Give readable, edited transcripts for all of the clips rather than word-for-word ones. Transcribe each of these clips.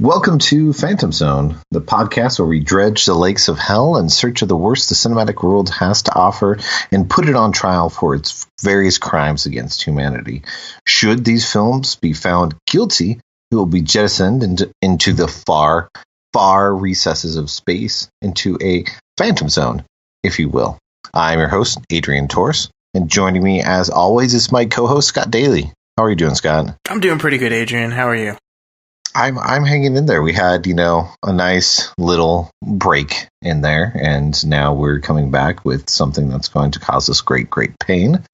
Welcome to Phantom Zone, the podcast where we dredge the lakes of hell in search of the worst the cinematic world has to offer and put it on trial for its various crimes against humanity. Should these films be found guilty, it will be jettisoned into the far, far recesses of space, into a Phantom Zone, if you will. I'm your host, Adrian Torres, and joining me, as always, is my co-host, Scott Daly. How are you doing, Scott? I'm doing pretty good, Adrian. How are you? I'm hanging in there. We had, a nice little break in there, and now we're coming back with something that's going to cause us great, great pain.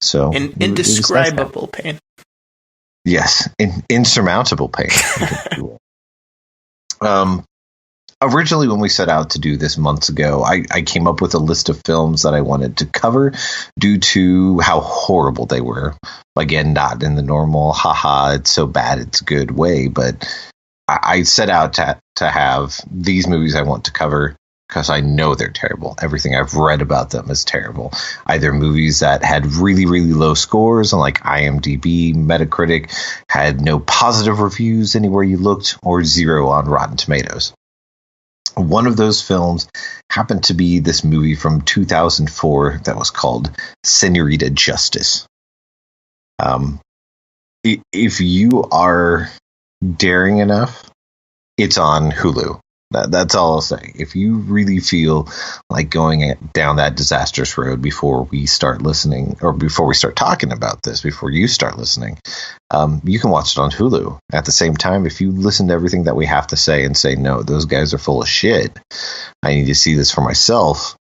So indescribable pain. Yes, insurmountable pain. Originally, when we set out to do this months ago, I came up with a list of films that I wanted to cover due to how horrible they were. Again, not in the normal, haha, it's so bad, it's good way, but I set out to have these movies I want to cover because I know they're terrible. Everything I've read about them is terrible. Either movies that had really, really low scores on like IMDb, Metacritic, had no positive reviews anywhere you looked, or 0 on Rotten Tomatoes. One of those films happened to be this movie from 2004 that was called Señorita Justice. If you are daring enough, it's on Hulu. That's all I'll say. If you really feel like going down that disastrous road before we start listening, or before we start talking about this, before you start listening, you can watch it on Hulu. At the same time, if you listen to everything that we have to say and say, no, those guys are full of shit, I need to see this for myself,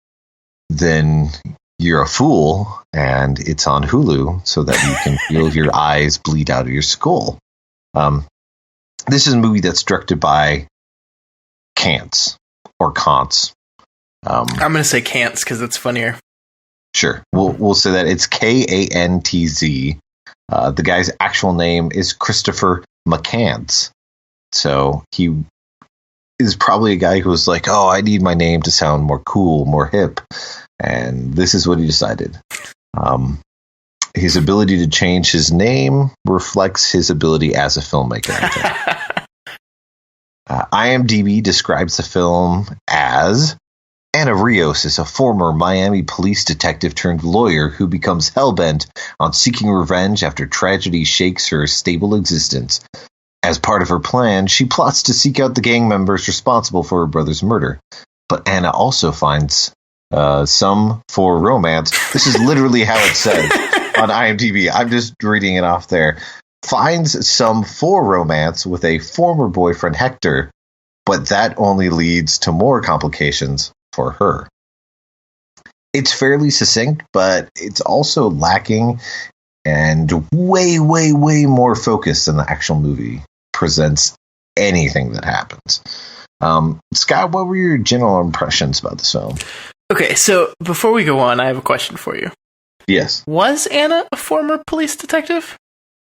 then you're a fool, and it's on Hulu so that you can feel your eyes bleed out of your skull. This is a movie that's directed by Kantz. I'm going to say Kantz because it's funnier. Sure. We'll say that it's Kantz. The guy's actual name is Christopher McCants. So he is probably a guy who was like, oh, I need my name to sound more cool, more hip. And this is what he decided. His ability to change his name reflects his ability as a filmmaker, I think. IMDb describes the film as Ana Rios is a former Miami police detective turned lawyer who becomes hellbent on seeking revenge after tragedy shakes her stable existence. As part of her plan, she plots to seek out the gang members responsible for her brother's murder. But Ana also finds some for romance. This is literally how it says on IMDb. I'm just reading it off there. Finds some for romance with a former boyfriend, Hector, but that only leads to more complications for her. It's fairly succinct, but it's also lacking and way, way, way more focused than the actual movie presents anything that happens. Scott, what were your general impressions about this film? Okay, so before we go on, I have a question for you. Yes. Was Anna a former police detective?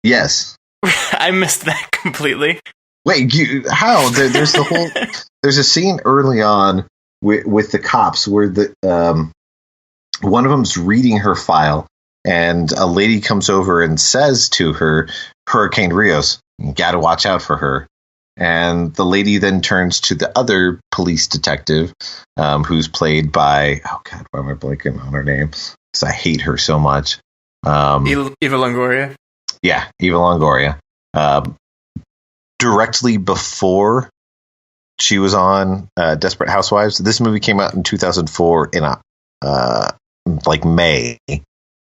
Yes. I missed that completely. Wait, how? There's the whole. There's a scene early on with the cops where the one of them's reading her file, and a lady comes over and says to her, Hurricane Rios, you got to watch out for her. And the lady then turns to the other police detective, who's played by, oh God, why am I blanking on her name? Because I hate her so much. Eva Longoria. Yeah, Eva Longoria. Directly before she was on Desperate Housewives, this movie came out in 2004 in May,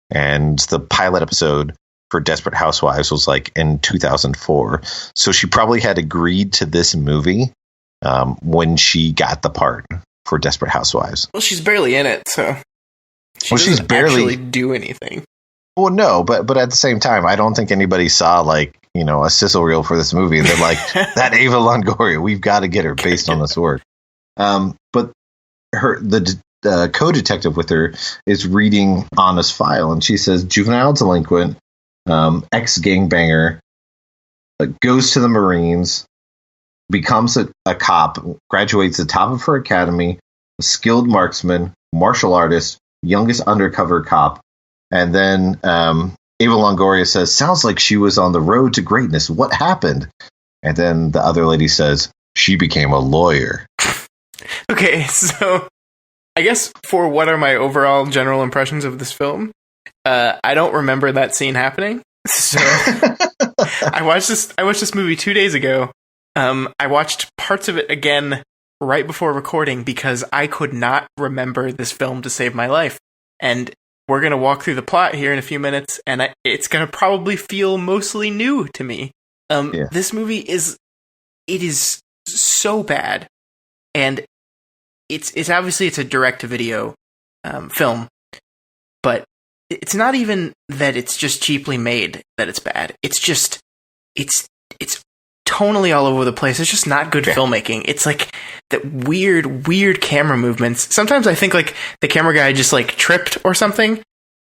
and the pilot episode for Desperate Housewives was in 2004. So she probably had agreed to this movie when she got the part for Desperate Housewives. Well, she's barely in it, so she's barely actually do anything. Well, no, but at the same time, I don't think anybody saw a sizzle reel for this movie. And they're like, that Eva Longoria, we've got to get her based on this work. But the co-detective with her is reading Anna's file, and she says, juvenile delinquent, ex-gangbanger, goes to the Marines, becomes a cop, graduates at the top of her academy, a skilled marksman, martial artist, youngest undercover cop. And then Eva Longoria says, sounds like she was on the road to greatness. What happened? And then the other lady says, she became a lawyer. Okay, so I guess for what are my overall general impressions of this film, I don't remember that scene happening. So I watched this movie 2 days ago. I watched parts of it again right before recording because I could not remember this film to save my life. And we're going to walk through the plot here in a few minutes, and it's going to probably feel mostly new to me. This movie is so bad, and it's obviously it's a direct to video film, but it's not even that it's just cheaply made that it's bad. It's just it's tonally all over the place. It's just not good filmmaking. It's like that weird camera movements. Sometimes I think like the camera guy just like tripped or something,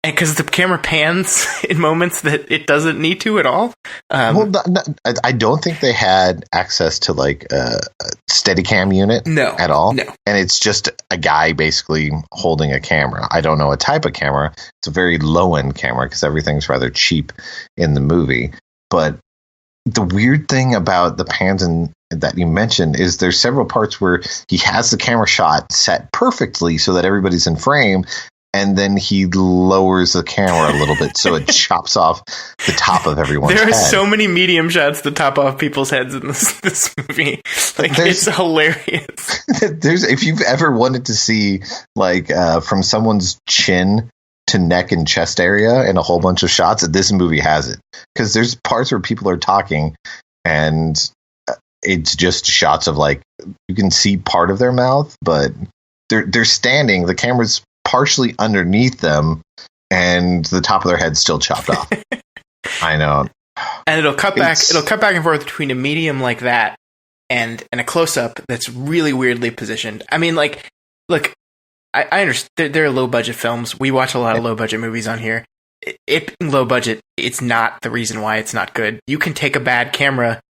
and because the camera pans in moments that it doesn't need to at all. I don't think they had access to like a Steadicam unit at all. No. And it's just a guy basically holding a camera. I don't know a type of camera. It's a very low end camera because everything's rather cheap in the movie. But the weird thing about the pans that you mentioned is there's several parts where he has the camera shot set perfectly so that everybody's in frame, and then he lowers the camera a little bit so it chops off the top of everyone's head. There are so many medium shots to top off people's heads in this movie. Like, it's hilarious. If you've ever wanted to see like from someone's chin to neck and chest area in a whole bunch of shots, this movie has it, because there's parts where people are talking and it's just shots of like you can see part of their mouth, but they're standing, the camera's partially underneath them and the top of their head's still chopped off. I know. And it'll cut back and forth between a medium like that and a close up that's really weirdly positioned. I mean, like, look, I understand they're low budget films. We watch a lot of low budget movies on here. It low budget, it's not the reason why it's not good. You can take a bad camera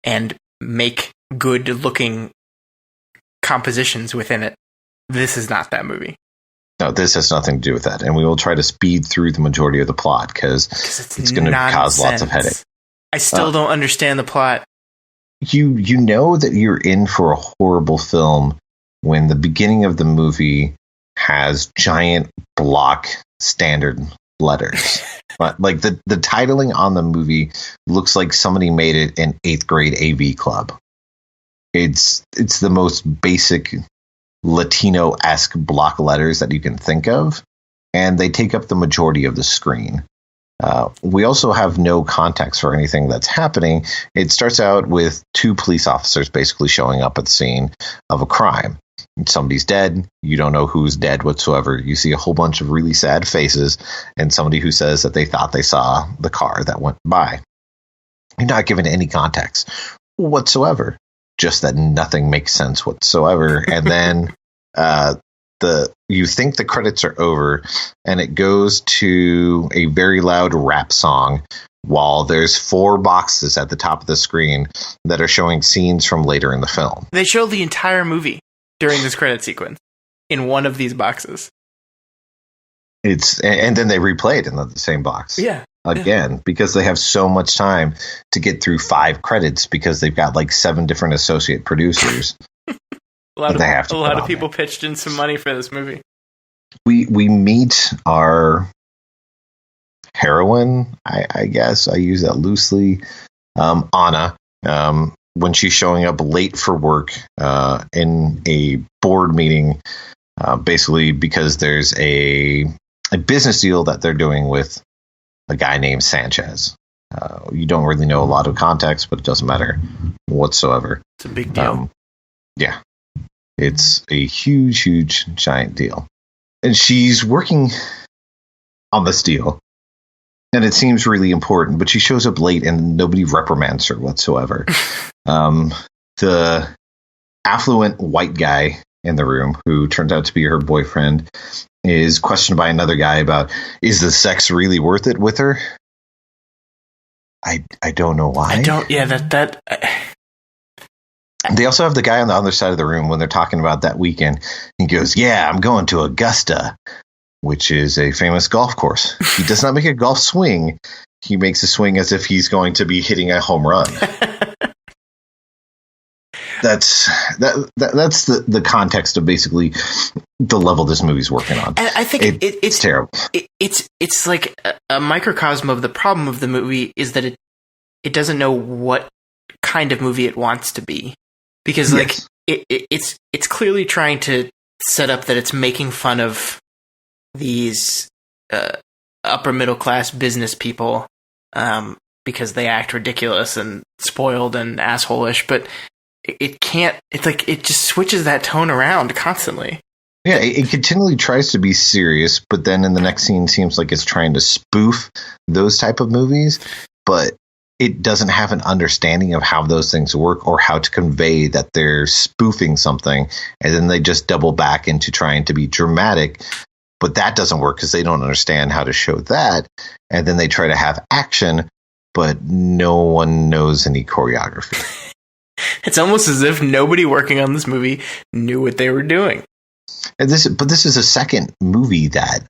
and make good looking compositions within it. This is not that movie. No, this has nothing to do with that. And we will try to speed through the majority of the plot because it's going to cause lots of headache. I still don't understand the plot. You know that you're in for a horrible film when the beginning of the movie has giant block standard letters. Like the titling on the movie looks like somebody made it in 8th grade AV club. It's the most basic Latino-esque block letters that you can think of, and they take up the majority of the screen. We also have no context for anything that's happening. It starts out with 2 police officers basically showing up at the scene of a crime. Somebody's dead. You don't know who's dead whatsoever. You see a whole bunch of really sad faces and somebody who says that they thought they saw the car that went by. You're not given any context whatsoever. Just that nothing makes sense whatsoever. And then you think the credits are over, and it goes to a very loud rap song while there's 4 boxes at the top of the screen that are showing scenes from later in the film. They show the entire movie during this credit sequence in one of these boxes. And then they replay it in the same box. Yeah. Again, because they have so much time to get through 5 credits because they've got like 7 different associate producers. a lot of people pitched in some money for this movie. We meet our heroine, I guess. I use that loosely. Anna, when she's showing up late for work in a board meeting, basically because there's a business deal that they're doing with a guy named Sanchez. You don't really know a lot of context, but it doesn't matter whatsoever. It's a big deal. Yeah. It's a huge, giant deal. And she's working on this deal, and it seems really important, but she shows up late and nobody reprimands her whatsoever. The affluent white guy in the room, who turns out to be her boyfriend, is questioned by another guy about, is the sex really worth it with her? I don't know why. They also have the guy on the other side of the room when they're talking about that weekend. He goes, yeah, I'm going to Augusta, which is a famous golf course. He does not make a golf swing. He makes a swing as if he's going to be hitting a home run. that's the context of basically the level this movie's working on. And I think it's terrible. It's like a microcosm of the problem of the movie is that it doesn't know what kind of movie it wants to be, because like it's clearly trying to set up that it's making fun of these upper middle class business people because they act ridiculous and spoiled and asshole-ish, but it can't. It's like it just switches that tone around constantly. Yeah, it continually tries to be serious, but then in the next scene seems like it's trying to spoof those type of movies, but it doesn't have an understanding of how those things work or how to convey that they're spoofing something, and then they just double back into trying to be dramatic, but that doesn't work because they don't understand how to show that, and then they try to have action, but no one knows any choreography. It's almost as if nobody working on this movie knew what they were doing. And this is a second movie that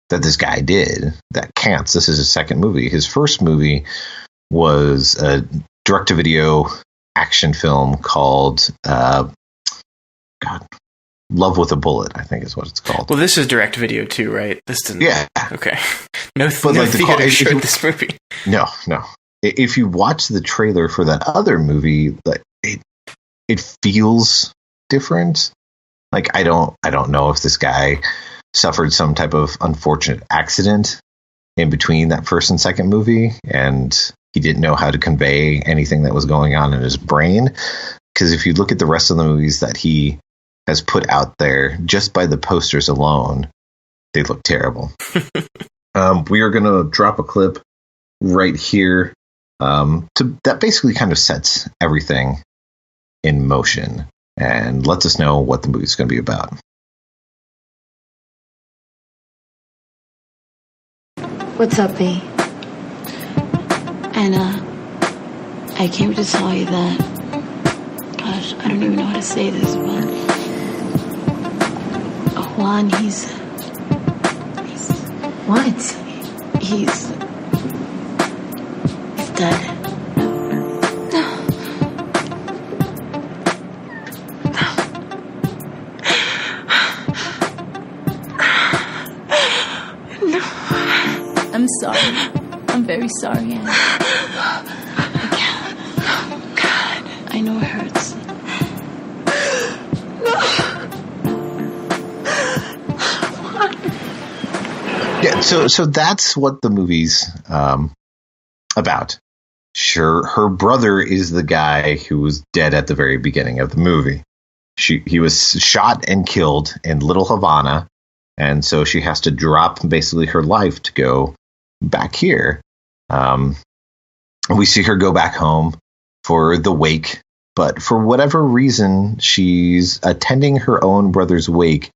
this guy did that counts. This is his second movie. His first movie was a direct-to-video action film called Love with a Bullet, I think is what it's called. Well, this is direct-to-video too, right? This didn't. Yeah. Okay. No theater showed this movie. No. If you watch the trailer for that other movie, like it feels different. Like I don't know if this guy suffered some type of unfortunate accident in between that first and second movie, and he didn't know how to convey anything that was going on in his brain. Because if you look at the rest of the movies that he has put out there, just by the posters alone, they look terrible. We are going to drop a clip right here that basically kind of sets everything in motion and lets us know what the movie's going to be about. What's up, B? Anna, I came to tell you that, gosh, I don't even know how to say this, but Juan, he's what? He's dead. I'm sorry. I'm very sorry, Anna. I can't. Oh, God. I know it hurts. Yeah, so that's what the movie's about. Sure, her brother is the guy who was dead at the very beginning of the movie. He was shot and killed in Little Havana, and so she has to drop basically her life to go back here. We see her go back home for the wake, but for whatever reason, she's attending her own brother's wake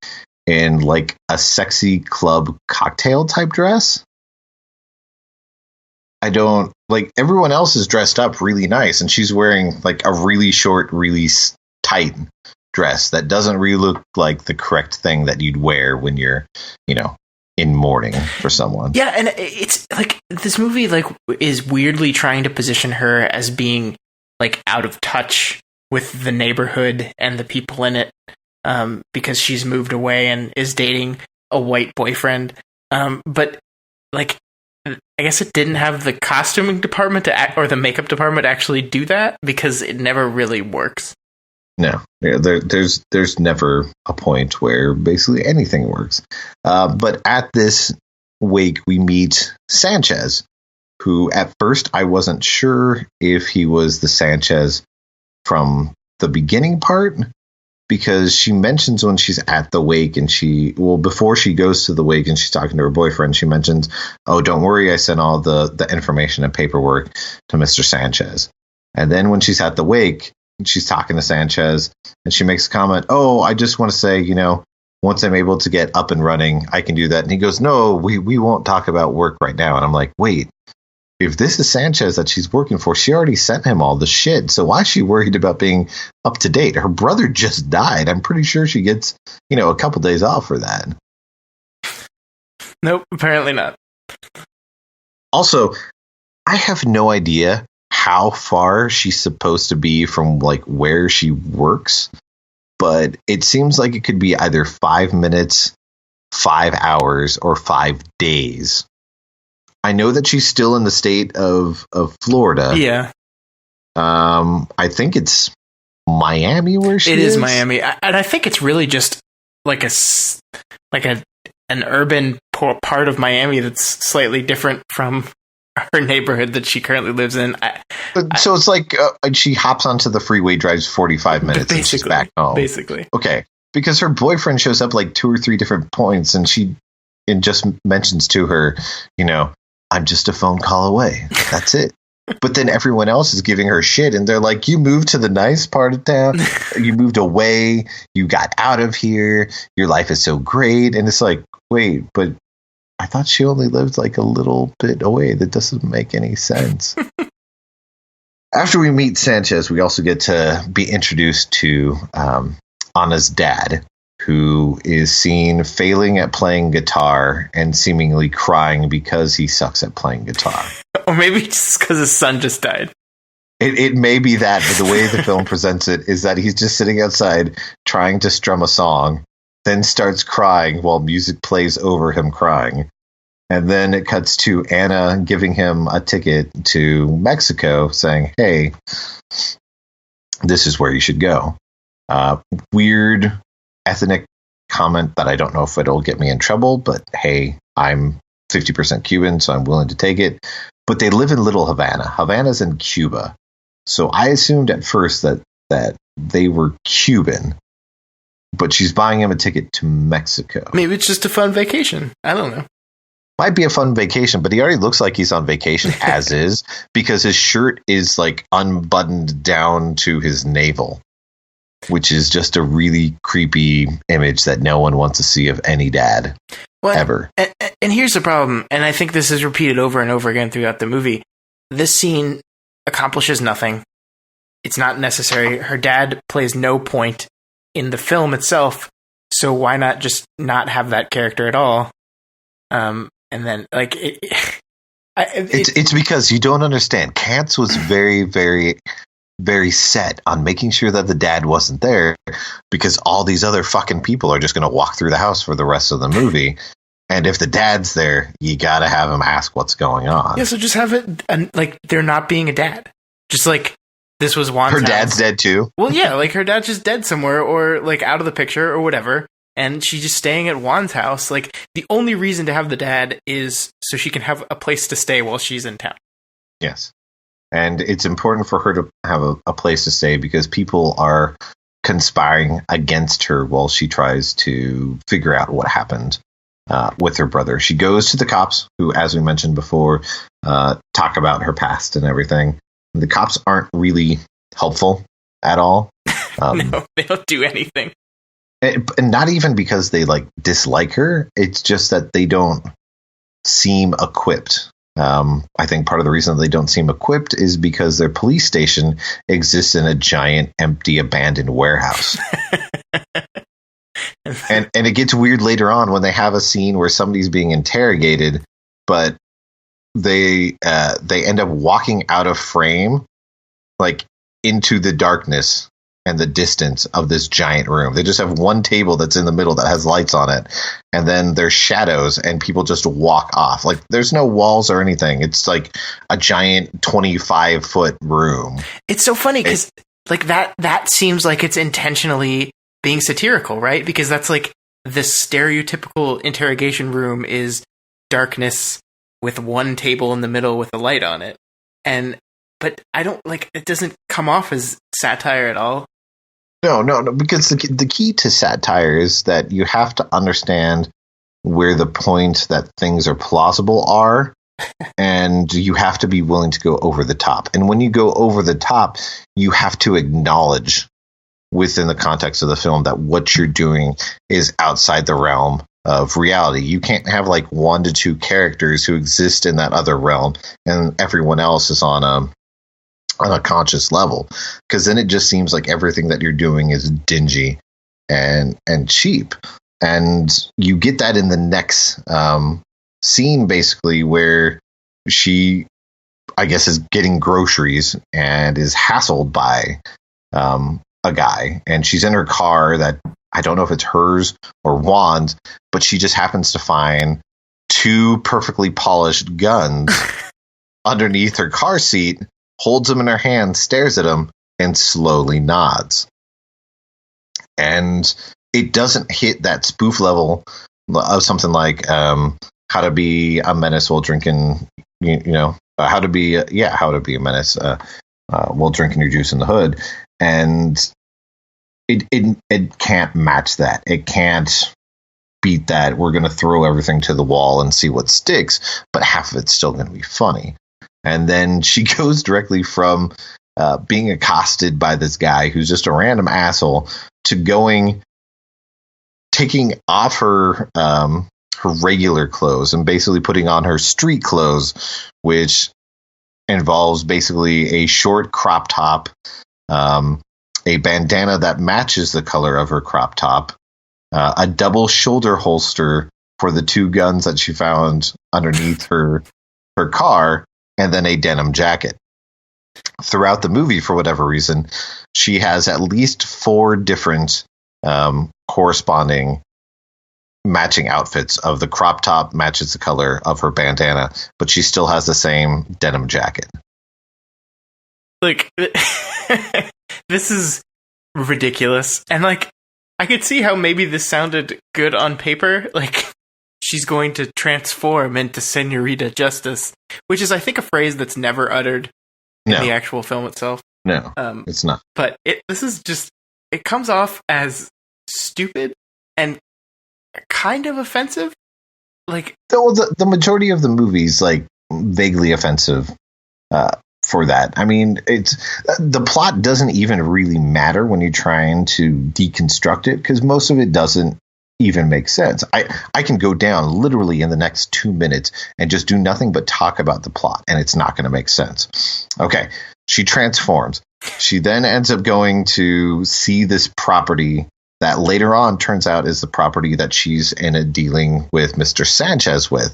in like a sexy club cocktail type dress. I don't like, everyone else is dressed up really nice, and she's wearing like a really short, really tight dress that doesn't really look like the correct thing that you'd wear when you're, in mourning for someone. Yeah, and it's like this movie like is weirdly trying to position her as being like out of touch with the neighborhood and the people in it, because she's moved away and is dating a white boyfriend. But like, I guess it didn't have the costuming department or the makeup department to actually do that, because it never really works. No, there's never a point where basically anything works. But at this wake, we meet Sanchez, who at first I wasn't sure if he was the Sanchez from the beginning part, because she mentions when she's at the wake and before she goes to the wake and she's talking to her boyfriend, she mentions, "Oh, don't worry, I sent all the information and paperwork to Mr. Sanchez." And then when she's at the wake, she's talking to Sanchez and she makes a comment, "Oh, I just want to say, once I'm able to get up and running, I can do that." And he goes, "No, we won't talk about work right now." And I'm like, wait, if this is Sanchez that she's working for, she already sent him all the shit. So why is she worried about being up to date? Her brother just died. I'm pretty sure she gets, a couple days off for that. Nope, apparently not. Also, I have no idea how far she's supposed to be from like where she works, but it seems like it could be either 5 minutes, 5 hours, or 5 days. I know that she's still in the state of Florida. Yeah. I think it's Miami where she is. It is Miami. And I think it's really just like an urban part of Miami that's slightly different from her neighborhood that she currently lives in. So it's like she hops onto the freeway, drives 45 minutes, and she's back home. Basically. Okay. Because her boyfriend shows up like 2 or 3 different points, and she just mentions to her, I'm just a phone call away. That's it. But then everyone else is giving her shit, and they're like, you moved to the nice part of town. You moved away. You got out of here. Your life is so great. And it's like, wait, but I thought she only lived like a little bit away. That doesn't make any sense. After we meet Sanchez, we also get to be introduced to Anna's dad, who is seen failing at playing guitar and seemingly crying because he sucks at playing guitar. Or maybe just because his son just died. It may be that, but the way the film presents it is that he's just sitting outside trying to strum a song, then starts crying while music plays over him crying. And then it cuts to Anna giving him a ticket to Mexico, saying, hey, this is where you should go. Weird ethnic comment that I don't know if it'll get me in trouble, but hey, I'm 50% Cuban, so I'm willing to take it. But they live in Little Havana. Havana's in Cuba. So I assumed at first that they were Cuban, but she's buying him a ticket to Mexico. Maybe it's just a fun vacation. I don't know. Might be a fun vacation, but he already looks like he's on vacation as is, because his shirt is like unbuttoned down to his navel, which is just a really creepy image that no one wants to see of any dad ever. And here's the problem, and I think this is repeated over and over again throughout the movie. This scene accomplishes nothing. It's not necessary. Her dad plays no point in the film itself, so why not just not have that character at all? And then, like, it's because you don't understand. Katz was very, very, very set on making sure that the dad wasn't there, because all these other fucking people are just going to walk through the house for the rest of the movie. And if the dad's there, you got to have him ask what's going on. Yeah, so just have it like they're not being a dad. Just like this was Juan's Her house. dad's dead too? Well, yeah, like her dad's just dead somewhere or like out of the picture or whatever. And she's just staying at Juan's house. Like the only reason to have the dad is so she can have a place to stay while she's in town. Yes. And it's important for her to have a place to stay because people are conspiring against her while she tries to figure out what happened with her brother. She goes to the cops, who, as we mentioned before, talk about her past and everything. The cops aren't really helpful at all. No, they don't do anything. And not even because they like dislike her. It's just that they don't seem equipped. I think part of the reason they don't seem equipped is because their police station exists in a giant, empty, abandoned warehouse. and it gets weird later on when they have a scene where somebody's being interrogated, but they end up walking out of frame, like into the darkness and the distance of this giant room. They just have one table that's in the middle that has lights on it, and then there's shadows and people just walk off. Like there's no walls or anything. It's like a giant 25-foot room. It's so funny because like that seems like it's intentionally being satirical, right? Because that's like the stereotypical interrogation room is darkness with one table in the middle with a light on it. But I don't like, it doesn't come off as satire at all. No, because the key to satire is that you have to understand where the point that things are plausible are, and you have to be willing to go over the top. And when you go over the top, you have to acknowledge within the context of the film that what you're doing is outside the realm of reality. You can't have like 1 to 2 characters who exist in that other realm and everyone else is on a conscious level, because then it just seems like everything that you're doing is dingy and cheap. And you get that in the next scene, basically, where she I guess, is getting groceries and is hassled by a guy. And she's in her car that I don't know if it's hers or Juan's, but she just happens to find two perfectly polished guns underneath her car seat, holds them in her hand, stares at them, and slowly nods. And it doesn't hit that spoof level of something like how to be a menace while drinking, how to be a menace while drinking your juice in the hood. And it can't match that. It can't beat that. We're going to throw everything to the wall and see what sticks, but half of it's still going to be funny. And then she goes directly from being accosted by this guy who's just a random asshole to taking off her regular clothes and basically putting on her street clothes, which involves basically a short crop top, a bandana that matches the color of her crop top, a double shoulder holster for the two guns that she found underneath her car, and then a denim jacket. Throughout the movie, for whatever reason, she has at least 4 different corresponding matching outfits of the crop top matches the color of her bandana, but she still has the same denim jacket. Like, this is ridiculous. And, like, I could see how maybe this sounded good on paper. Like, she's going to transform into Señorita Justice, which is, I think, a phrase that's never uttered in the actual film itself. No, it's not. But it comes off as stupid and kind of offensive. Like, the majority of the movie's like vaguely offensive for that. I mean, it's the plot doesn't even really matter when you're trying to deconstruct it, because most of it doesn't even make sense. I can go down literally in the next 2 minutes and just do nothing but talk about the plot, and it's not going to make sense. Okay, she transforms. She then ends up going to see this property that later on turns out is the property that she's in a dealing with Mr. Sanchez with,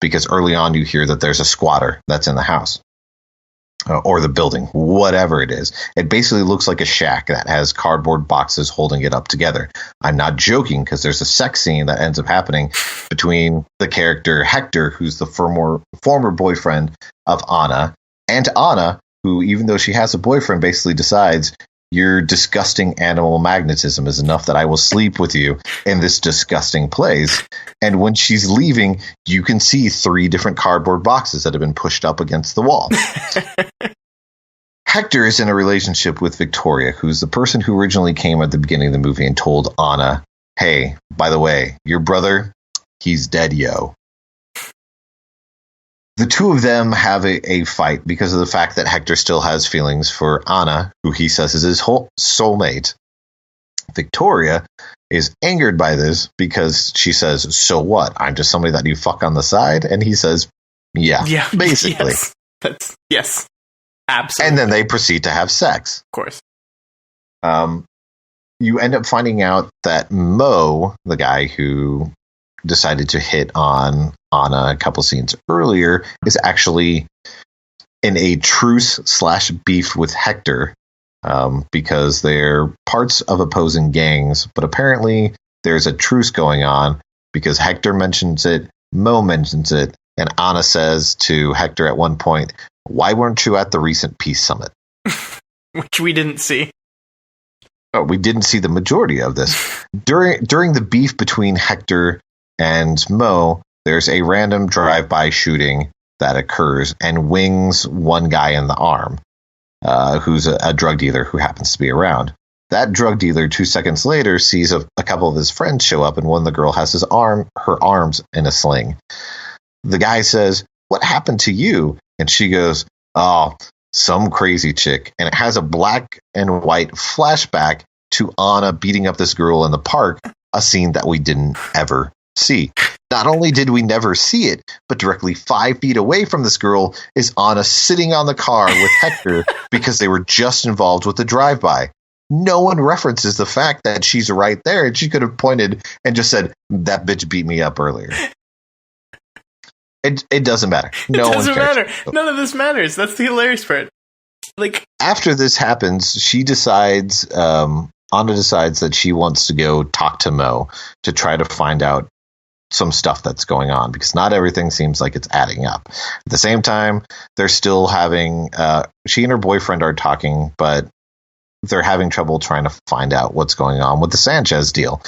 because early on you hear that there's a squatter that's in the house. Or the building, whatever it is. It basically looks like a shack that has cardboard boxes holding it up together. I'm not joking, because there's a sex scene that ends up happening between the character Hector, who's the former boyfriend of Anna, and Anna, who, even though she has a boyfriend, basically decides, your disgusting animal magnetism is enough that I will sleep with you in this disgusting place. And when she's leaving, you can see 3 different cardboard boxes that have been pushed up against the wall. Hector is in a relationship with Victoria, who's the person who originally came at the beginning of the movie and told Anna, hey, by the way, your brother, he's dead, yo. The two of them have a fight because of the fact that Hector still has feelings for Anna, who he says is his whole soulmate. Victoria is angered by this because she says, so what? I'm just somebody that you fuck on the side? And he says, yeah, basically. Yes, absolutely. And then they proceed to have sex. Of course. You end up finding out that Mo, the guy who decided to hit on Anna a couple scenes earlier, is actually in a truce/beef with Hector, because they're parts of opposing gangs, but apparently there's a truce going on because Hector mentions it, Mo mentions it, and Anna says to Hector at one point, why weren't you at the recent peace summit? Which we didn't see. Oh, we didn't see the majority of this. During the beef between Hector and Mo, there's a random drive-by shooting that occurs and wings one guy in the arm, who's a drug dealer who happens to be around. That drug dealer, 2 seconds later, sees a couple of his friends show up, and one of the girl has her arms in a sling. The guy says, what happened to you? And she goes, oh, some crazy chick. And it has a black and white flashback to Anna beating up this girl in the park, a scene that we didn't ever see. Not only did we never see it, but directly 5 feet away from this girl is Anna sitting on the car with Hector because they were just involved with the drive-by. No one references the fact that she's right there, and she could have pointed and just said, that bitch beat me up earlier. It doesn't matter. It doesn't matter. None of this matters. That's the hilarious part. Like, after this happens, she decides, Anna decides that she wants to go talk to Mo to try to find out some stuff that's going on, because not everything seems like it's adding up. At the same time, they're still having, she and her boyfriend are talking, but they're having trouble trying to find out what's going on with the Sanchez deal.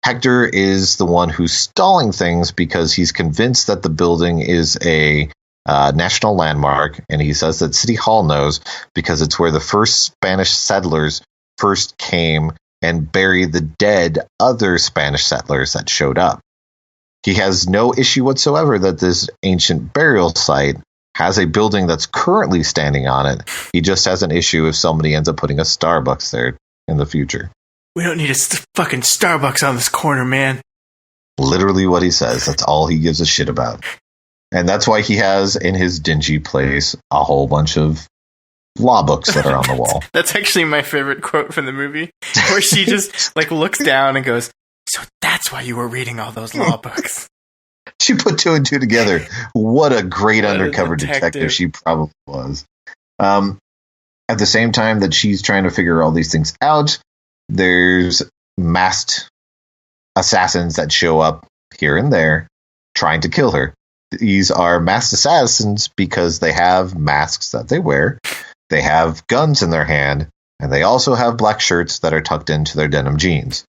Hector is the one who's stalling things because he's convinced that the building is a national landmark, and he says that City Hall knows because it's where the first Spanish settlers first came and buried the dead other Spanish settlers that showed up. He has no issue whatsoever that this ancient burial site has a building that's currently standing on it. He just has an issue if somebody ends up putting a Starbucks there in the future. We don't need a fucking Starbucks on this corner, man. Literally what he says. That's all he gives a shit about. And that's why he has in his dingy place a whole bunch of law books that are on the wall. That's actually my favorite quote from the movie, where she just like looks down and goes, "So that's why you were reading all those law books." She put two and two together. What a great undercover detective she probably was. At the same time that she's trying to figure all these things out, there's masked assassins that show up here and there trying to kill her. These are masked assassins because they have masks that they wear, they have guns in their hand, and they also have black shirts that are tucked into their denim jeans.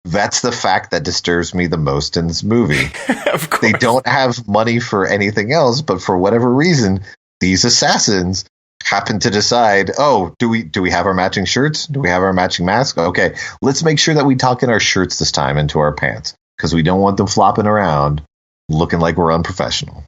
That's the fact that disturbs me the most in this movie. Of course. They don't have money for anything else, but for whatever reason, these assassins happen to decide, oh, do we have our matching shirts? Do we have our matching masks? Okay, let's make sure that we tuck in our shirts this time into our pants, because we don't want them flopping around looking like we're unprofessional.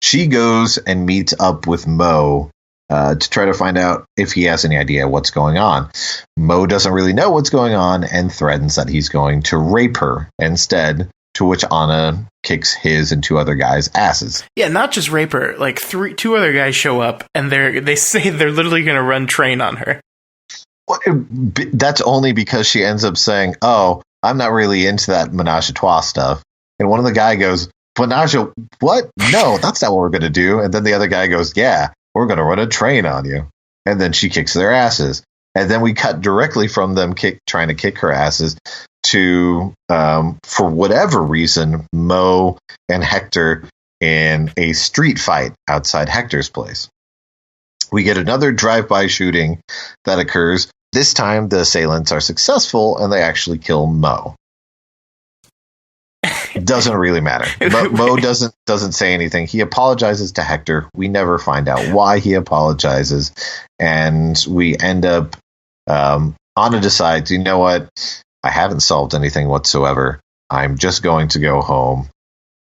She goes and meets up with Mo to try to find out if he has any idea what's going on. Mo doesn't really know what's going on and threatens that he's going to rape her instead, to which Anna kicks his and two other guys' asses. Yeah, not just rape her. Like two other guys show up and they say they're literally going to run train on her. That's only because she ends up saying, "Oh, I'm not really into that menage a trois stuff." And one of the guy goes, "Menage a what? No, that's not what we're going to do." And then the other guy goes, "Yeah, we're going to run a train on you." And then she kicks their asses. And then we cut directly from them trying to kick her asses to, for whatever reason, Mo and Hector in a street fight outside Hector's place. We get another drive-by shooting that occurs. This time, the assailants are successful, and they actually kill Mo. Doesn't really matter. Mo doesn't say anything. He apologizes to Hector. We never find out why he apologizes, and we end up. Anna decides, you know what? I haven't solved anything whatsoever. I'm just going to go home.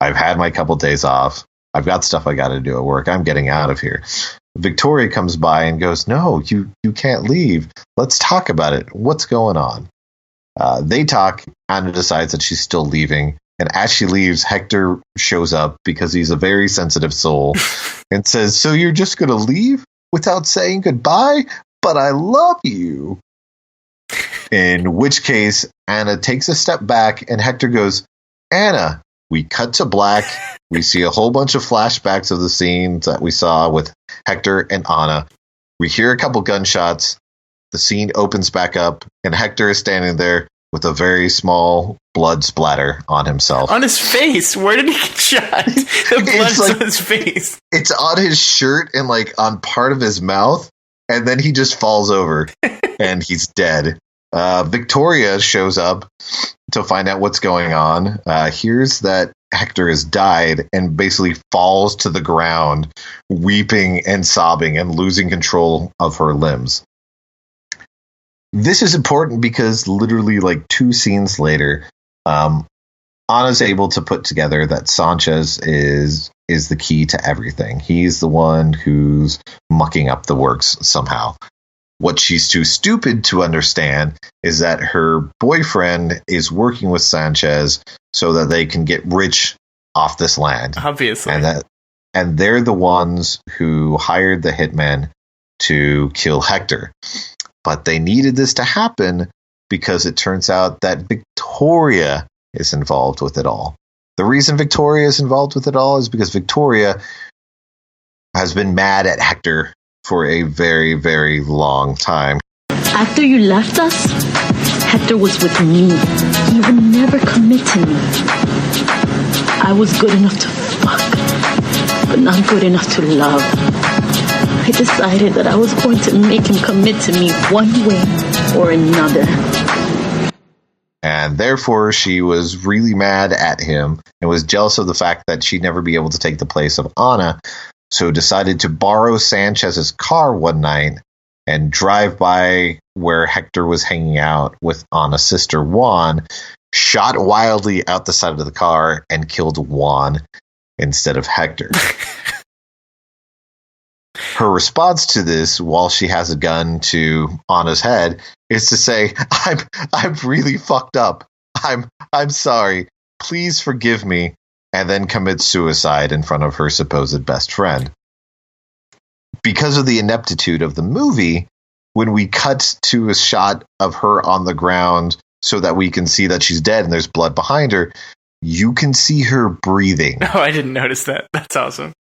I've had my couple days off. I've got stuff I got to do at work. I'm getting out of here. Victoria comes by and goes, "No, you can't leave. Let's talk about it. What's going on?" They talk. Anna decides that she's still leaving. And as she leaves, Hector shows up because he's a very sensitive soul and says, "So you're just going to leave without saying goodbye? But I love you." In which case, Anna takes a step back and Hector goes, "Anna." We cut to black. We see a whole bunch of flashbacks of the scenes that we saw with Hector and Anna. We hear a couple gunshots. The scene opens back up, and Hector is standing there with a very small blood splatter on himself. On his face? Where did he get shot? The blood's on his face. It's on his shirt and like on part of his mouth, and then he just falls over and he's dead. Victoria shows up to find out what's going on. Hears that Hector has died and basically falls to the ground, weeping and sobbing and losing control of her limbs. This is important because literally like 2 scenes later, Anna's able to put together that Sanchez is the key to everything. He's the one who's mucking up the works somehow. What she's too stupid to understand is that her boyfriend is working with Sanchez so that they can get rich off this land. Obviously. And they're the ones who hired the hitman to kill Hector. But they needed this to happen because it turns out that Victoria is involved with it all. The reason Victoria is involved with it all is because Victoria has been mad at Hector for a very, very long time. After you left us, Hector was with me. He would never commit to me. I was good enough to fuck, but not good enough to love. I decided that I was going to make him commit to me one way or another. And therefore, she was really mad at him and was jealous of the fact that she'd never be able to take the place of Anna, so decided to borrow Sanchez's car one night and drive by where Hector was hanging out with Anna's sister, Juan, shot wildly out the side of the car and killed Juan instead of Hector. Her response to this, while she has a gun to Anna's head, is to say, I'm really fucked up. I'm sorry. Please forgive me. And then commits suicide in front of her supposed best friend. Because of the ineptitude of the movie, when we cut to a shot of her on the ground so that we can see that she's dead and there's blood behind her, you can see her breathing. Oh, I didn't notice that. That's awesome.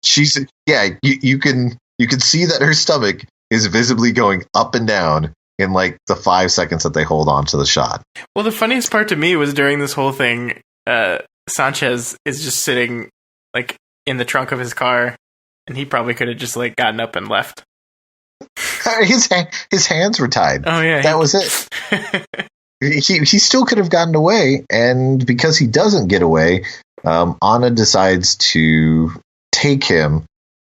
You can see that her stomach is visibly going up and down in like the 5 seconds that they hold on to the shot. Well, the funniest part to me was during this whole thing, Sanchez is just sitting like in the trunk of his car, and he probably could have just like gotten up and left. His hands were tied. Oh yeah, that was it. He still could have gotten away, and because he doesn't get away, Anna decides to take him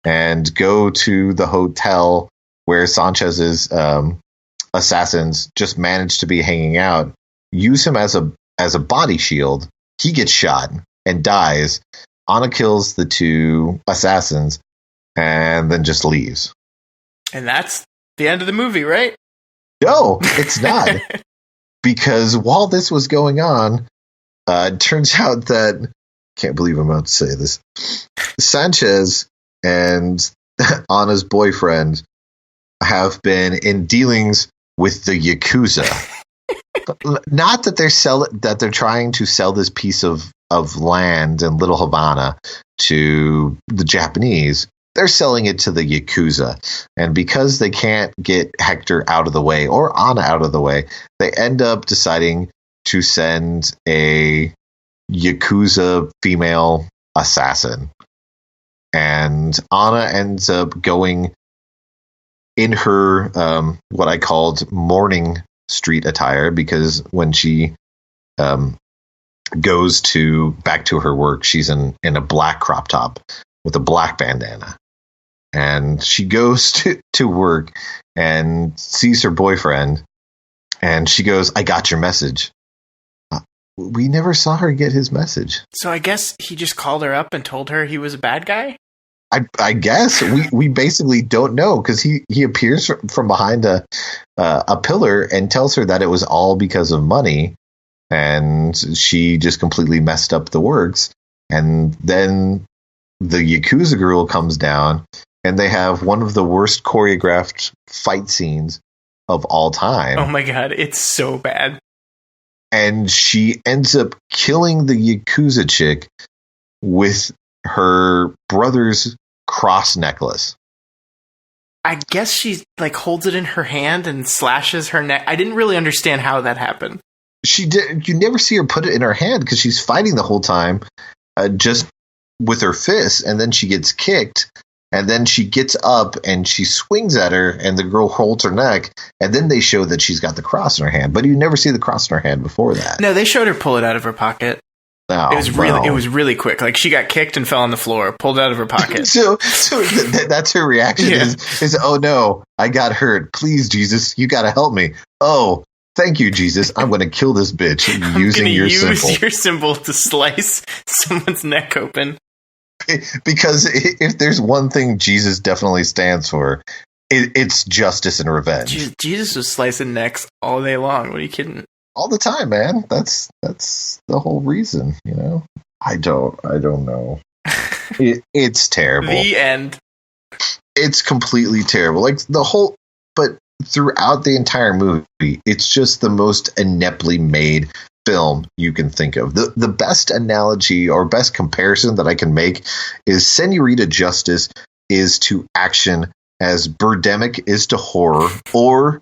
and go to the hotel where Sanchez's assassins just managed to be hanging out. Use him as a body shield. He gets shot and dies. Anna kills the two assassins and then just leaves. And that's the end of the movie, right? No, it's not. Because while this was going on, it turns out that, can't believe I'm about to say this, Sanchez and Anna's boyfriend have been in dealings with the Yakuza. Not that they're trying to sell this piece of land in Little Havana to the Japanese. They're selling it to the Yakuza. And because they can't get Hector out of the way or Anna out of the way, they end up deciding to send a Yakuza female assassin. And Anna ends up going in her what I called morning street attire, because when she goes back to her work, she's in a black crop top with a black bandana. And she goes to work and sees her boyfriend, and she goes, "I got your message." We never saw her get his message. So I guess he just called her up and told her he was a bad guy? I guess. We basically don't know, because he appears from behind a pillar and tells her that it was all because of money, and she just completely messed up the works. And then the Yakuza girl comes down, and they have one of the worst choreographed fight scenes of all time. Oh my god, it's so bad. And she ends up killing the Yakuza chick with her brother's cross necklace. I guess she like holds it in her hand and slashes her neck. I didn't really understand how that happened. She did. You never see her put it in her hand because she's fighting the whole time, just with her fists, and then she gets kicked, and then she gets up and she swings at her, and the girl holds her neck, and then they show that she's got the cross in her hand, but you never see the cross in her hand before that. No, they showed her pull it out of her pocket. Oh, it was really quick. Like, she got kicked and fell on the floor, pulled it out of her pocket. so that's her reaction. Yeah. Is oh no, I got hurt. Please, Jesus, you got to help me. Oh, thank you, Jesus. I'm going to kill this bitch using your symbol. Use your symbol to slice someone's neck open. Because if there's one thing Jesus definitely stands for, it's justice and revenge. Jesus was slicing necks all day long. What are you kidding? All the time, man. That's the whole reason, you know. I don't know. It's terrible. The end. It's completely terrible. Like but throughout the entire movie, it's just the most ineptly made film you can think of. The best analogy or best comparison that I can make is Señorita Justice is to action as Birdemic is to horror, or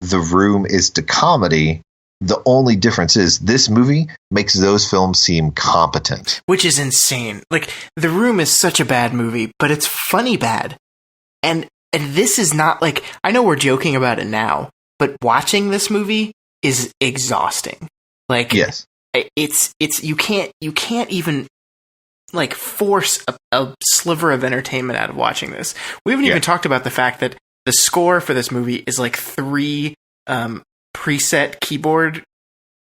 The Room is to comedy. The only difference is this movie makes those films seem competent. Which is insane. Like, The Room is such a bad movie, but it's funny bad. And this is not like, I know we're joking about it now, but watching this movie is exhausting. Like, yes, it's you can't even like force a sliver of entertainment out of watching this. We haven't even talked about the fact that the score for this movie is like 3 preset keyboard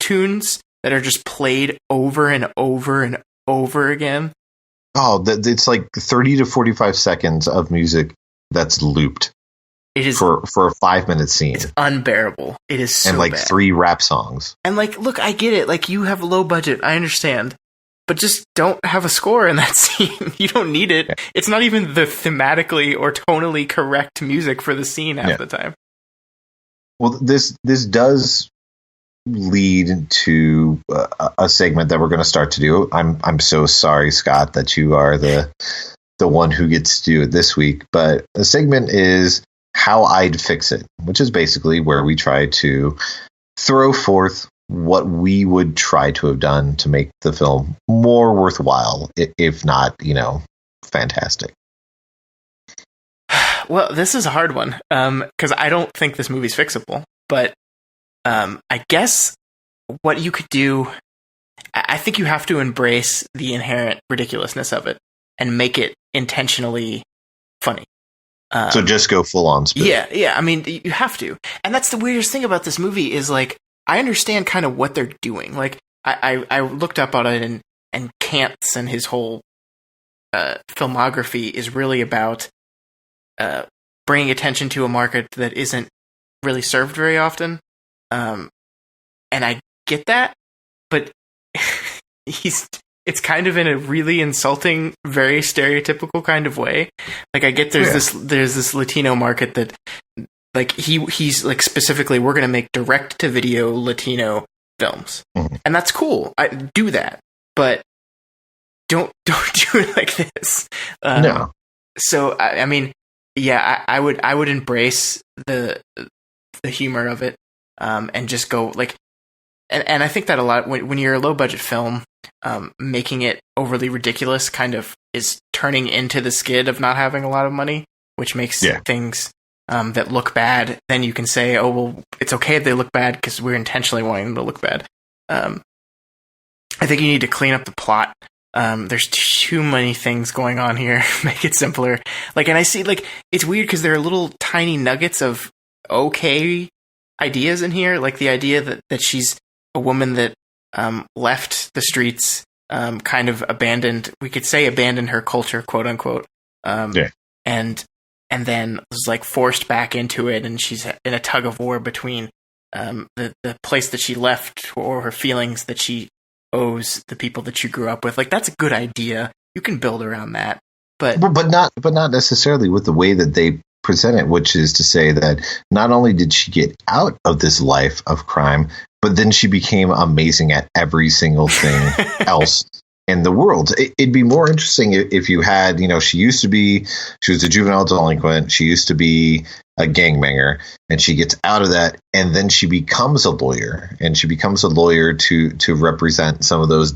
tunes that are just played over and over and over again. Oh, it's like 30 to 45 seconds of music that's looped. It is for a 5-minute scene. It's unbearable. It is so and like bad. 3 rap songs. And like, look, I get it. Like, you have a low budget. I understand. But just don't have a score in that scene. You don't need it. Yeah. It's not even the thematically or tonally correct music for the scene half the time. Well, this does lead to a segment that we're going to start to do. I'm so sorry, Scott, that you are the one who gets to do it this week. But the segment is How I'd Fix It, which is basically where we try to throw forth what we would try to have done to make the film more worthwhile, if not, fantastic. Well, this is a hard one, because I don't think this movie's fixable. But I guess what you could do, I think you have to embrace the inherent ridiculousness of it and make it intentionally funny. So just go full on spoof. Yeah. I mean, you have to. And that's the weirdest thing about this movie is, like, I understand kind of what they're doing. Like, I looked up on it, and Kantz and his whole filmography is really about bringing attention to a market that isn't really served very often. And I get that, but it's kind of in a really insulting, very stereotypical kind of way. Like, I get there's this Latino market that, like, he's like, specifically, we're going to make direct to video Latino films. Mm-hmm. And that's cool. I do that, but don't do it like this. No. So I mean, yeah, I would embrace the humor of it, and just go like, and I think that a lot when you're a low budget film, making it overly ridiculous kind of is turning into the skid of not having a lot of money, which makes things that look bad. Then you can say, oh, well, it's okay if they look bad because we're intentionally wanting them to look bad. I think you need to clean up the plot. There's too many things going on here. Make it simpler. Like, and I see, like, it's weird because there are little tiny nuggets of okay ideas in here. Like the idea that she's a woman that left the streets, kind of abandoned her culture, quote unquote. And then was like forced back into it, and she's in a tug of war between the place that she left or her feelings that she owes the people that you grew up with. Like, that's a good idea. You can build around that, but not necessarily with the way that they present it, which is to say that not only did she get out of this life of crime, but then she became amazing at every single thing else in the world. It'd be more interesting if you had, she was a juvenile delinquent. She used to be a gangbanger, and she gets out of that, and then she becomes a lawyer, to represent some of those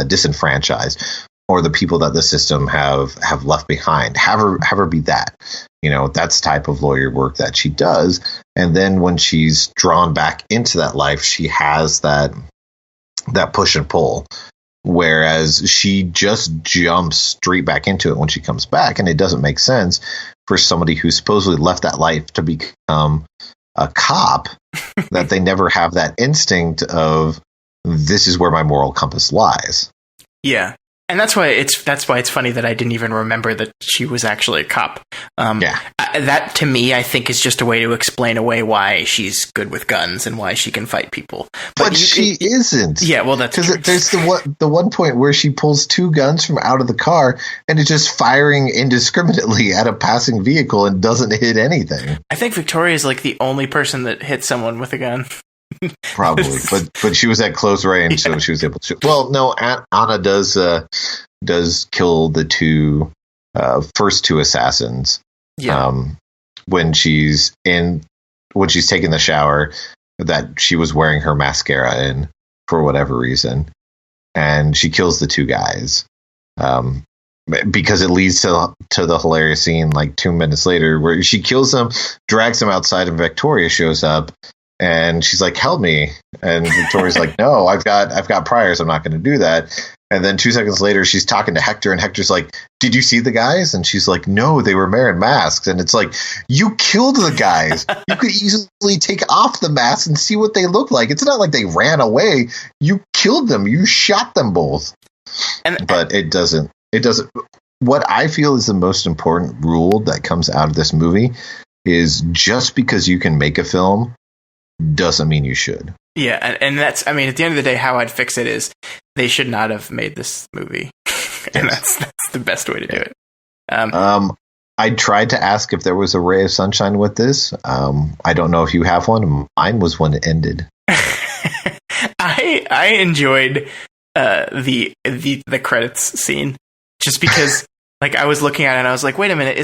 disenfranchised or the people that the system have left behind. Have her be that. That's the type of lawyer work that she does. And then when she's drawn back into that life, she has that push and pull. Whereas she just jumps straight back into it when she comes back, and it doesn't make sense for somebody who supposedly left that life to become a cop, that they never have that instinct of, this is where my moral compass lies. Yeah. And that's why it's funny that I didn't even remember that she was actually a cop. That to me, I think, is just a way to explain away why she's good with guns and why she can fight people. But she isn't. Yeah, well, that's because there's the one point where she pulls 2 guns from out of the car and is just firing indiscriminately at a passing vehicle and doesn't hit anything. I think Victoria is like the only person that hits someone with a gun. Probably, but she was at close range, so she was able to. Well, no, Anna does kill the first two assassins. Yeah. When she's taking the shower, that she was wearing her mascara in for whatever reason, and she kills the two guys. Because it leads to the hilarious scene like 2 minutes later where she kills them, drags them outside, and Victoria shows up. And she's like, "Help me!" And Victoria's like, "No, I've got priors. I'm not going to do that." And then 2 seconds later, she's talking to Hector, and Hector's like, "Did you see the guys?" And she's like, "No, they were wearing masks." And it's like, you killed the guys. You could easily take off the masks and see what they look like. It's not like they ran away. You killed them. You shot them both. But it doesn't. What I feel is the most important rule that comes out of this movie is just because you can make a film doesn't mean you should. Yeah, and that's, I mean, at the end of the day, how I'd fix it is they should not have made this movie. And that's the best way to do it. I tried to ask if there was a ray of sunshine with this. I don't know if you have one. Mine was when it ended. I enjoyed the credits scene just because like I was looking at it and I was like, wait a minute,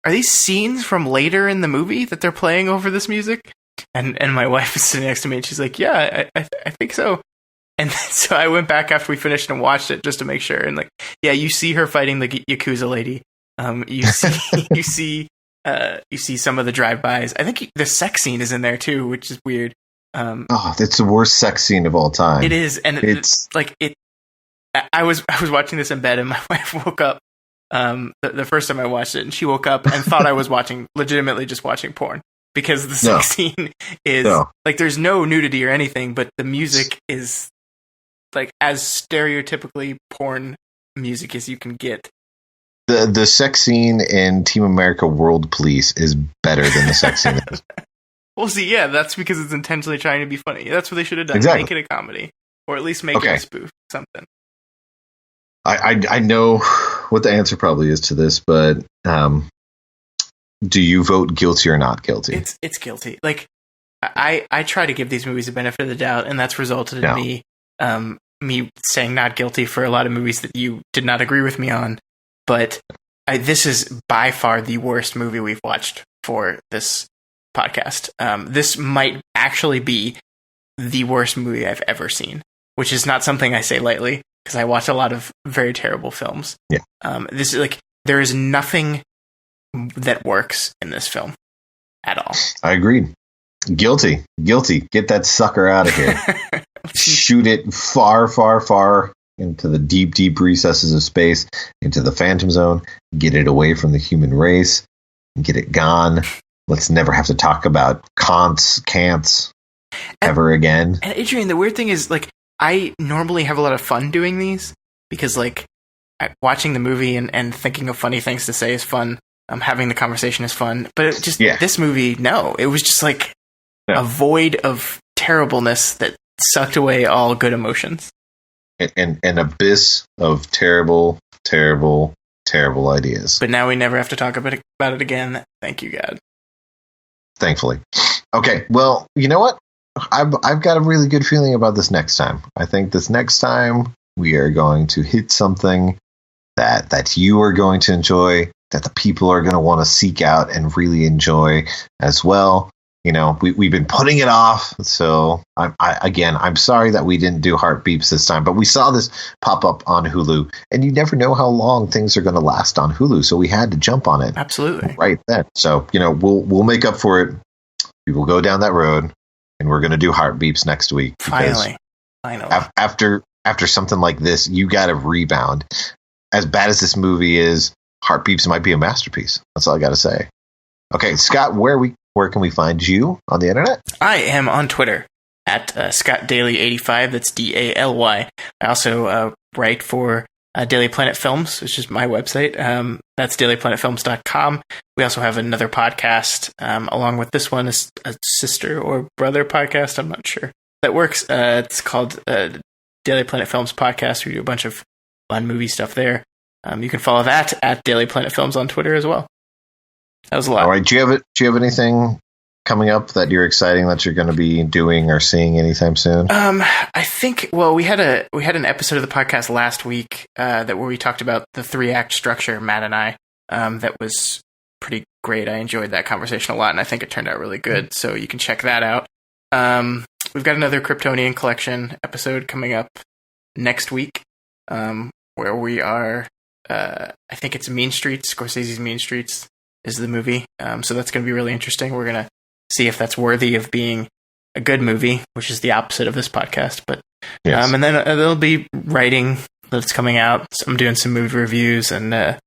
are these scenes from later in the movie that they're playing over this music? And my wife is sitting next to me and she's like, yeah, I think so. And so I went back after we finished and watched it just to make sure. And like, yeah, you see her fighting the Yakuza lady. You see some of the drive-bys. I think the sex scene is in there too, which is weird. It's the worst sex scene of all time. It is, and it's like it. I was watching this in bed, and my wife woke up the first time I watched it, and she woke up and thought I was legitimately just watching porn because the sex scene is like there's no nudity or anything, but the music is like as stereotypically porn music as you can get. The sex scene in Team America World Police is better than the sex scene. Well, see, yeah, that's because it's intentionally trying to be funny. That's what they should have done. Exactly. Make it a comedy, or at least make it a spoof, something. I know what the answer probably is to this, but do you vote guilty or not guilty? It's guilty. Like I try to give these movies a benefit of the doubt, and that's resulted in me saying not guilty for a lot of movies that you did not agree with me on. But this is by far the worst movie we've watched for this podcast. This might actually be the worst movie I've ever seen, which is not something I say lightly because I watch a lot of very terrible films. Yeah. This is like there is nothing that works in this film at all. I agreed. Guilty. Get that sucker out of here. Shoot it far, far, far into the deep, deep recesses of space, into the Phantom Zone. Get it away from the human race. Get it gone. Let's never have to talk about can'ts ever again. And Adrian, the weird thing is, like, I normally have a lot of fun doing these because, like, watching the movie and thinking of funny things to say is fun. Having the conversation is fun. But this movie, no. It was just like a void of terribleness that sucked away all good emotions. An abyss of terrible, terrible, terrible ideas. But now we never have to talk about it again. Thank you, God. Thankfully. Okay, well, you know what? I've got a really good feeling about this next time. I think this next time we are going to hit something that you are going to enjoy, that the people are going to want to seek out and really enjoy as well. You know, we've been putting it off, so I'm sorry that we didn't do Heart Beeps this time, but we saw this pop up on Hulu, and you never know how long things are going to last on Hulu, so we had to jump on it. Absolutely. Right then. So, you know, we'll make up for it. We will go down that road, and we're going to do Heart Beeps next week. Finally. After something like this, you got to rebound. As bad as this movie is, Heart Beeps might be a masterpiece. That's all I got to say. Okay, Scott, where can we find you on the internet? I am on Twitter at ScottDaly85. That's DALY. I also write for Daly Planet Films, which is my website. That's dailyplanetfilms.com. We also have another podcast along with this one, a sister or brother podcast. I'm not sure. That works. It's called Daly Planet Films Podcast. We do a bunch of fun movie stuff there. You can follow that at Daly Planet Films on Twitter as well. That was a lot. All right. Do you have anything coming up that you're exciting that you're going to be doing or seeing anytime soon? I think, well, we had an episode of the podcast last week where we talked about the 3-act structure, Matt and I, that was pretty great. I enjoyed that conversation a lot, and I think it turned out really good, so you can check that out. We've got another Kryptonian Collection episode coming up next week, where we are, I think it's Mean Streets, Scorsese's Mean Streets is the movie, so that's going to be really interesting. We're going to see if that's worthy of being a good movie, which is the opposite of this podcast. But yes. And then there'll be writing that's coming out. So I'm doing some movie reviews and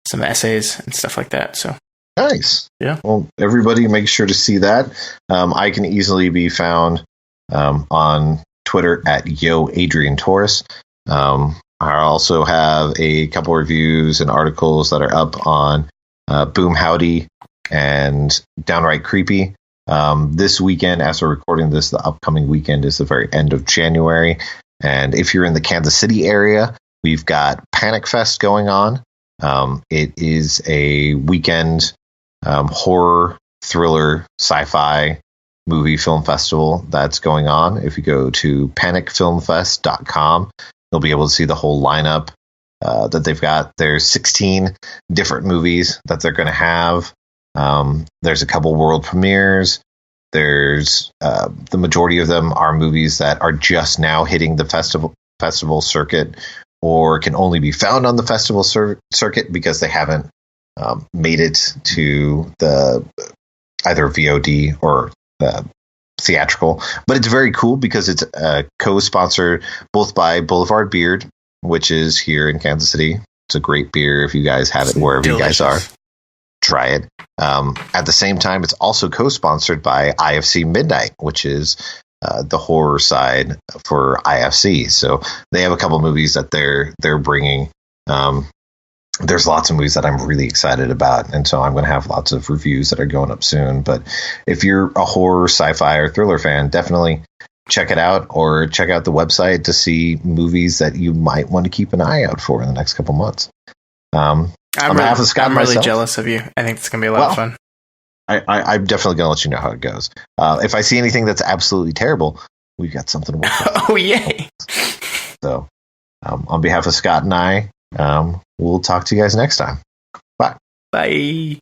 some essays and stuff like that. So nice. Yeah. Well, everybody make sure to see that. I can easily be found on Twitter at Adrian Torres. I also have a couple reviews and articles that are up on Boom Howdy and Downright Creepy. This weekend, as we're recording this, the upcoming weekend is the very end of January. And if you're in the Kansas City area, we've got Panic Fest going on. It is a weekend horror, thriller, sci-fi movie film festival that's going on. If you go to panicfilmfest.com, you'll be able to see the whole lineup that they've got. There's 16 different movies that they're going to have. There's a couple world premieres. There's the majority of them are movies that are just now hitting the festival circuit, or can only be found on the festival circuit because they haven't made it to the either VOD or theatrical. But it's very cool because it's co-sponsored both by Boulevard Beard, which is here in Kansas City. It's a great beer if you guys have it wherever Delicious. You guys are. Try it. At the same time, it's also co-sponsored by IFC Midnight, which is the horror side for IFC. So they have a couple movies that they're bringing. There's lots of movies that I'm really excited about, and so I'm going to have lots of reviews that are going up soon. But if you're a horror, sci-fi, or thriller fan, definitely check it out, or check out the website to see movies that you might want to keep an eye out for in the next couple months. I'm really jealous of you. I think it's going to be a lot of fun. I'm definitely going to let you know how it goes. If I see anything that's absolutely terrible, we've got something to work on. Oh, yay. So, on behalf of Scott and I, we'll talk to you guys next time. Bye. Bye.